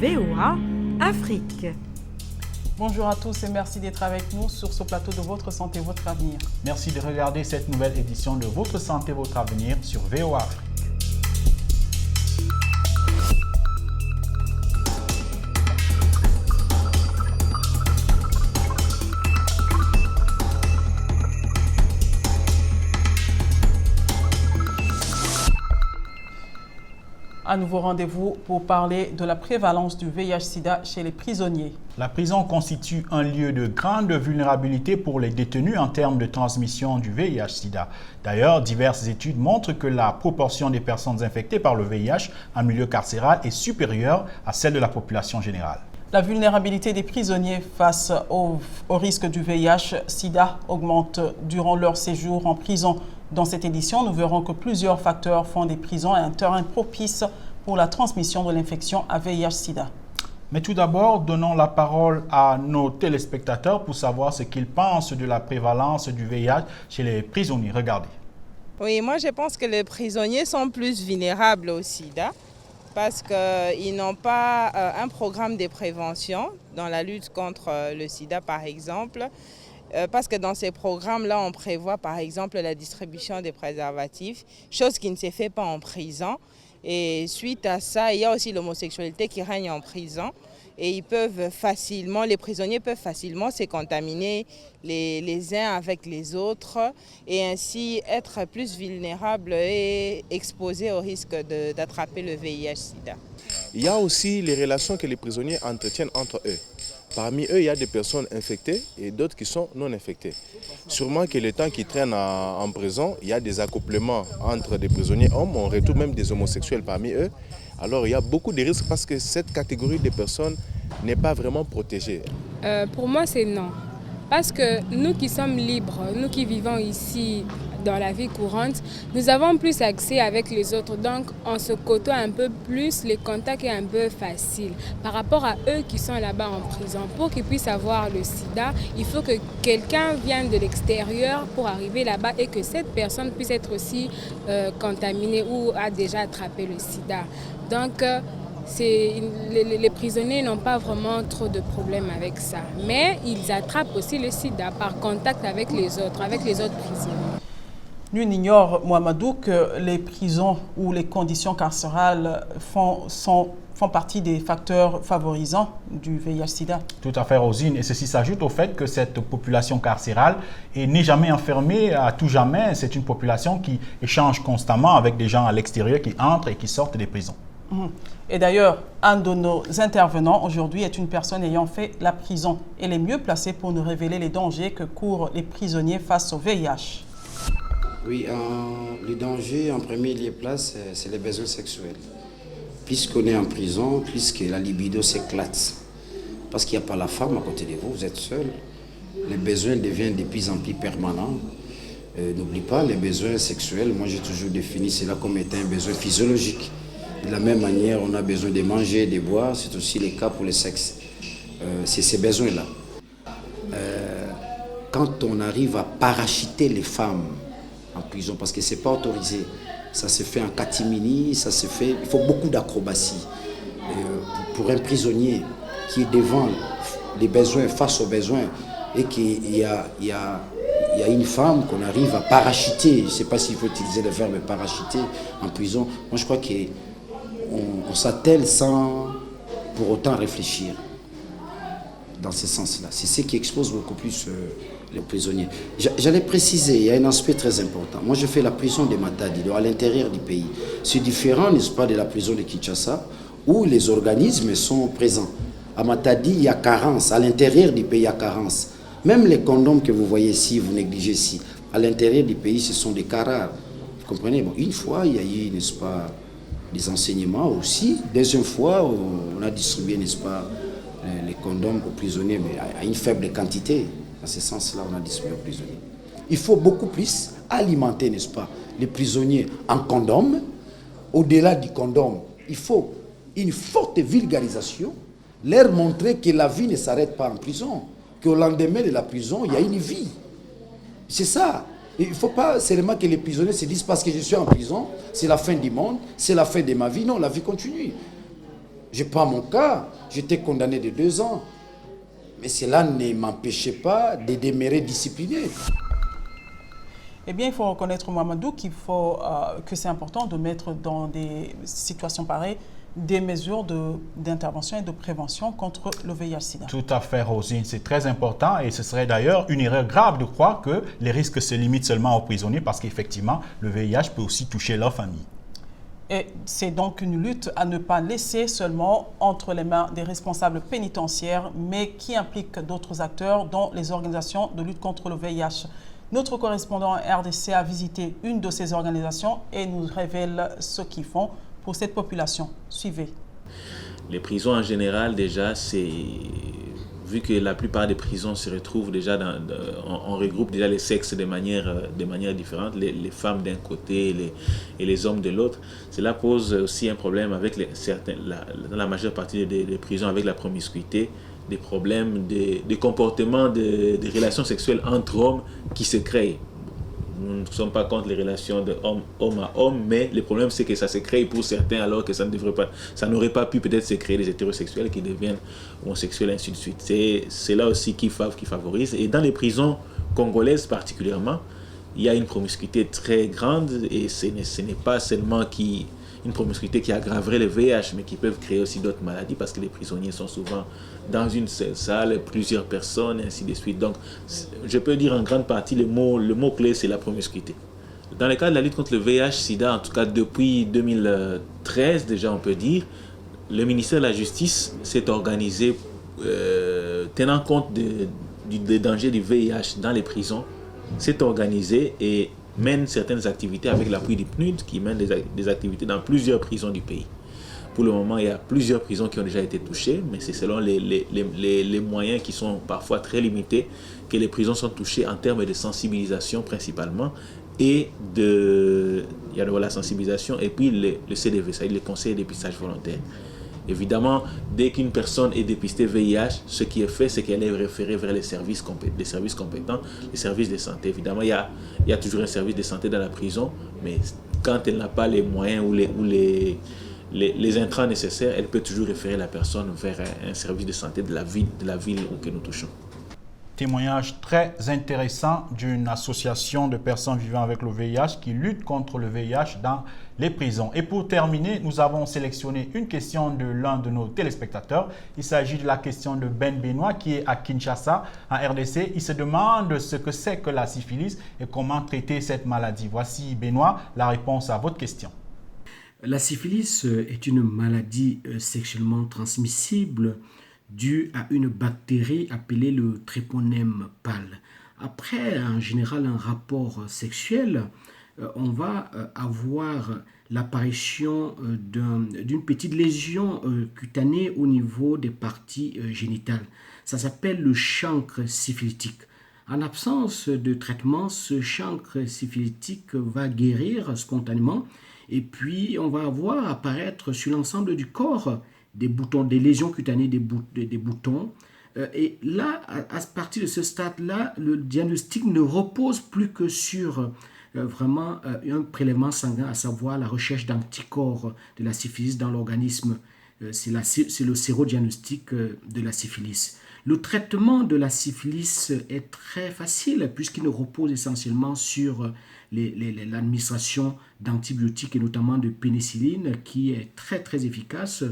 VOA Afrique. Bonjour à tous et merci d'être avec nous sur ce plateau de Votre Santé, Votre Avenir. Merci de regarder cette nouvelle édition de Votre Santé, Votre Avenir sur VOA Afrique. Un nouveau rendez-vous pour parler de la prévalence du VIH-Sida chez les prisonniers. La prison constitue un lieu de grande vulnérabilité pour les détenus en termes de transmission du VIH-Sida. D'ailleurs, diverses études montrent que la proportion des personnes infectées par le VIH en milieu carcéral est supérieure à celle de la population générale. La vulnérabilité des prisonniers face au risque du VIH-Sida augmente durant leur séjour en prison. Dans cette édition, nous verrons que plusieurs facteurs font des prisons un terrain propice pour la transmission de l'infection à VIH-Sida. Mais tout d'abord, donnons la parole à nos téléspectateurs pour savoir ce qu'ils pensent de la prévalence du VIH chez les prisonniers. Regardez. Oui, moi je pense que les prisonniers sont plus vulnérables au sida parce qu'ils n'ont pas un programme de prévention dans la lutte contre le sida par exemple. Parce que dans ces programmes-là, on prévoit par exemple la distribution des préservatifs, chose qui ne se fait pas en prison. Et suite à ça, il y a aussi l'homosexualité qui règne en prison. Et les prisonniers peuvent facilement se contaminer les uns avec les autres et ainsi être plus vulnérables et exposés au risque d'attraper le VIH-Sida. Il y a aussi les relations que les prisonniers entretiennent entre eux. Parmi eux, il y a des personnes infectées et d'autres qui sont non infectées. Sûrement que le temps qu'ils traînent en prison, il y a des accouplements entre des prisonniers hommes, on retrouve même des homosexuels parmi eux. Alors il y a beaucoup de risques parce que cette catégorie de personnes n'est pas vraiment protégée. Pour moi, c'est non. Parce que nous qui sommes libres, nous qui vivons ici dans la vie courante, nous avons plus accès avec les autres. Donc, on se côtoie un peu plus, le contact est un peu facile. Par rapport à eux qui sont là-bas en prison, pour qu'ils puissent avoir le sida, il faut que quelqu'un vienne de l'extérieur pour arriver là-bas et que cette personne puisse être aussi contaminée ou a déjà attrapé le sida. Donc, les prisonniers n'ont pas vraiment trop de problèmes avec ça. Mais ils attrapent aussi le sida par contact avec les autres prisonniers. Nul n'ignore, Mohamedou, que les prisons ou les conditions carcérales font partie des facteurs favorisants du VIH-Sida. Tout à fait, Rosine. Et ceci s'ajoute au fait que cette population carcérale n'est jamais enfermée à tout jamais. C'est une population qui échange constamment avec des gens à l'extérieur qui entrent et qui sortent des prisons. Et d'ailleurs, un de nos intervenants aujourd'hui est une personne ayant fait la prison. Elle est mieux placée pour nous révéler les dangers que courent les prisonniers face au VIH. Oui, le danger en premier lieu place, c'est les besoins sexuels. Puisqu'on est en prison, puisque la libido s'éclate, parce qu'il n'y a pas la femme à côté de vous, vous êtes seul, les besoins deviennent de plus en plus permanents. N'oublie pas, les besoins sexuels, moi j'ai toujours défini cela comme étant un besoin physiologique. De la même manière, on a besoin de manger, de boire, c'est aussi le cas pour le sexe. C'est ces besoins-là. Quand on arrive à parachuter les femmes en prison, parce que ce n'est pas autorisé, ça se fait en catimini, il faut beaucoup d'acrobatie. Pour un prisonnier qui est devant les besoins, face aux besoins, et qu'il y a une femme qu'on arrive à parachuter, je ne sais pas s'il faut utiliser le verbe parachuter en prison, moi je crois qu'on s'attelle sans pour autant réfléchir dans ce sens-là. C'est ce qui expose beaucoup plus les prisonniers. J'allais préciser, il y a un aspect très important. Moi, je fais la prison de Matadi, à l'intérieur du pays. C'est différent, n'est-ce pas, de la prison de Kinshasa, où les organismes sont présents. À Matadi, il y a carence. À l'intérieur du pays, il y a carence. Même les condoms que vous voyez ici, vous négligez ici. À l'intérieur du pays, ce sont des cas rares. Vous comprenez? Bon, une fois, il y a eu, n'est-ce pas, des enseignements aussi. Deuxième fois, on a distribué, n'est-ce pas, les condoms aux prisonniers, mais à une faible quantité. Dans ce sens-là, on a distribué aux prisonniers. Il faut beaucoup plus alimenter, n'est-ce pas, les prisonniers en condom. Au-delà du condom, il faut une forte vulgarisation, leur montrer que la vie ne s'arrête pas en prison, qu'au lendemain de la prison, il y a une vie. C'est ça. Il ne faut pas seulement que les prisonniers se disent parce que je suis en prison, c'est la fin du monde, c'est la fin de ma vie. Non, la vie continue. Je prends mon cas, j'étais condamné de 2 ans. Mais cela ne m'empêchait pas de demeurer discipliné. Eh bien, il faut reconnaître, Mamadou, que c'est important de mettre dans des situations pareilles des mesures d'intervention et de prévention contre le VIH-Sida. Tout à fait, Rosine. C'est très important et ce serait d'ailleurs une erreur grave de croire que les risques se limitent seulement aux prisonniers parce qu'effectivement, le VIH peut aussi toucher leur famille. Et c'est donc une lutte à ne pas laisser seulement entre les mains des responsables pénitentiaires, mais qui implique d'autres acteurs, dont les organisations de lutte contre le VIH. Notre correspondant RDC a visité une de ces organisations et nous révèle ce qu'ils font pour cette population. Suivez. Les prisons en général, déjà, vu que la plupart des prisons se retrouvent déjà, on regroupe déjà les sexes de manière différente, les femmes d'un côté et les hommes de l'autre. Cela pose aussi un problème avec dans la majeure partie des prisons avec la promiscuité, des problèmes, des comportements, des relations sexuelles entre hommes qui se créent. Nous ne sommes pas contre les relations de homme à homme, mais le problème c'est que ça se crée pour certains alors que ça n'aurait pas pu peut-être se créer des hétérosexuels qui deviennent homosexuels, ainsi de suite. C'est là aussi qui favorise. Et dans les prisons congolaises particulièrement, il y a une promiscuité très grande et ce n'est pas seulement une promiscuité qui aggraverait le VIH, mais qui peuvent créer aussi d'autres maladies parce que les prisonniers sont souvent dans une seule salle, plusieurs personnes, et ainsi de suite. Donc, je peux dire en grande partie, le mot clé, c'est la promiscuité. Dans le cadre de la lutte contre le VIH-Sida, en tout cas depuis 2013, déjà on peut dire, le ministère de la Justice s'est organisé tenant compte des dangers du VIH dans les prisons, s'est organisé et mène certaines activités avec l'appui du PNUD qui mène des activités dans plusieurs prisons du pays. Pour le moment, il y a plusieurs prisons qui ont déjà été touchées, mais c'est selon les moyens qui sont parfois très limités que les prisons sont touchées en termes de sensibilisation principalement. Et il y a la sensibilisation et puis le CDV, c'est-à-dire le conseil de dépistage volontaire. Évidemment, dès qu'une personne est dépistée VIH, ce qui est fait, c'est qu'elle est référée vers les services compétents, les services de santé. Évidemment, il y a toujours un service de santé dans la prison, mais quand elle n'a pas les moyens ou les intrants nécessaires, elle peut toujours référer la personne vers un service de santé de la ville que nous touchons. Témoignage très intéressant d'une association de personnes vivant avec le VIH qui lutte contre le VIH dans les prisons. Et pour terminer, nous avons sélectionné une question de l'un de nos téléspectateurs. Il s'agit de la question de Ben Benoît qui est à Kinshasa, en RDC. Il se demande ce que c'est que la syphilis et comment traiter cette maladie. Voici, Benoît, la réponse à votre question. La syphilis est une maladie sexuellement transmissible due à une bactérie appelée le Treponème pâle. Après, en général, un rapport sexuel, on va avoir l'apparition d'une petite lésion cutanée au niveau des parties génitales. Ça s'appelle le chancre syphilitique. En absence de traitement, ce chancre syphilitique va guérir spontanément et puis on va voir apparaître sur l'ensemble du corps des boutons, des lésions cutanées, des boutons. Et là, à partir de ce stade-là, le diagnostic ne repose plus que sur vraiment un prélèvement sanguin, à savoir la recherche d'anticorps de la syphilis dans l'organisme. C'est le sérodiagnostic de la syphilis. Le traitement de la syphilis est très facile puisqu'il ne repose essentiellement sur l'administration d'antibiotiques et notamment de pénicilline qui est très très efficace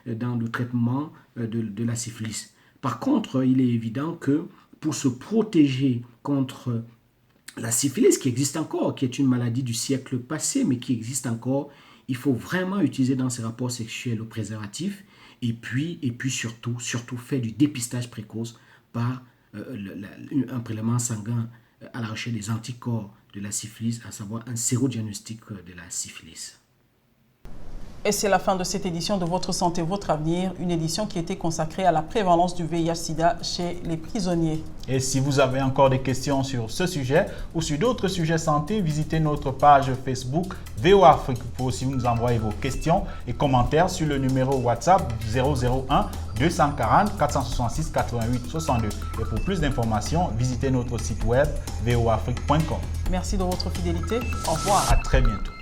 dans le traitement de la syphilis. Par contre, il est évident que pour se protéger contre la syphilis qui existe encore, qui est une maladie du siècle passé mais qui existe encore, il faut vraiment utiliser dans ses rapports sexuels le préservatif et puis surtout faire du dépistage précoce par un prélèvement sanguin à la recherche des anticorps de la syphilis, à savoir un sérodiagnostic de la syphilis. Et c'est la fin de cette édition de Votre Santé, Votre Avenir, une édition qui était consacrée à la prévalence du VIH-Sida chez les prisonniers. Et si vous avez encore des questions sur ce sujet ou sur d'autres sujets santé, visitez notre page Facebook VOA Afrique pour aussi nous envoyer vos questions et commentaires sur le numéro WhatsApp 001 240 466 88 62. Et pour plus d'informations, visitez notre site web voafrique.com. Merci de votre fidélité. Au revoir. À très bientôt.